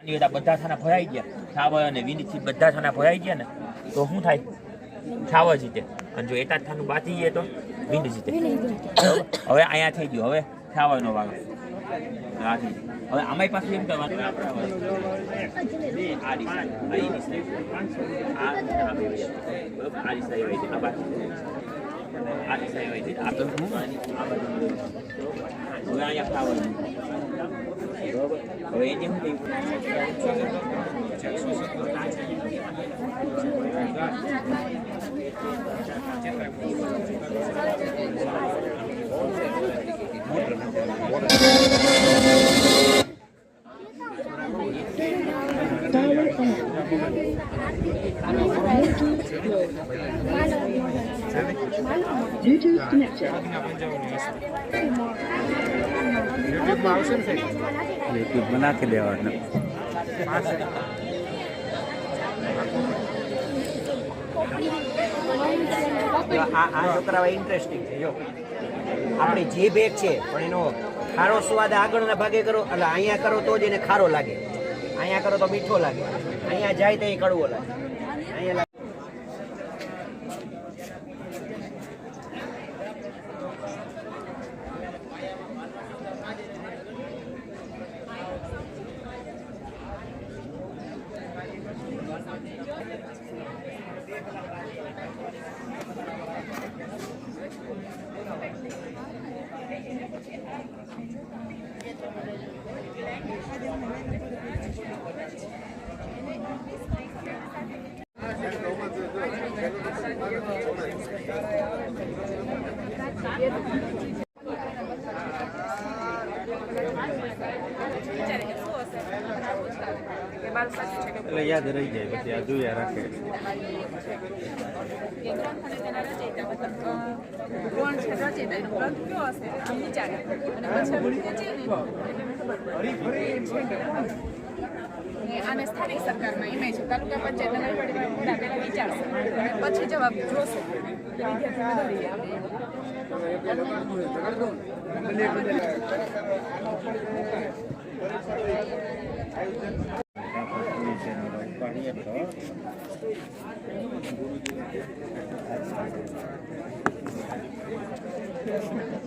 બધા થાના ભરાઈ ગયા છાવર અને વિનીથી બધા થાના ભરાઈ ગયા ને તો શું થાય છાવર જીતે અને જો એકાદ થાનું બાકી ગયે તો વિની જીતે હવે અહીંયા થઈ ગયું હવે છાવરનો વારો હવે અમારી પાસે એમ કરવાનું હવે અહીંયા છાવર હવે એને શું Bluetooth connected. YouTube में नाखी देवाना આ છોકરાઓ ઇન્ટરેસ્ટિંગ છે જો આપણી જીભ એક છે પણ એનો ખારો સ્વાદ આગળના ભાગે કરો એટલે અહીંયા કરો તો જ એને ખારો લાગે, અહીંયા કરો તો મીઠો લાગે, અહીંયા જાય તો એ કડવો લાગે. અહીંયા એટલે યાદ રહી જાય પછી આ જોયા રાખે આને સ્થાનિક સરકારમાં ઇમેજ તાલુકા પંચાયત નગરપાલિકા પેલા વિચારશે પછી જવાબ જોશે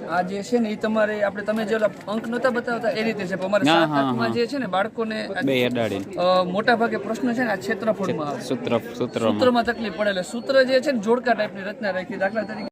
આ જે છે ને એ તમારે આપણે તમે જે અંક નહોતા બતાવતા એ રીતે છે પણ અમારે 7 આંકમાં જે છે ને બાળકોને બે અડાડી મોટા ભાગે પ્રશ્ન છે ને આ ક્ષેત્રફળમાં આવે સૂત્રમાં સૂત્રમાં તકલીફ પડે એટલે સૂત્ર જે છે ને જોડકા ટાઈપની રચના રાખી દાખલા તરીકે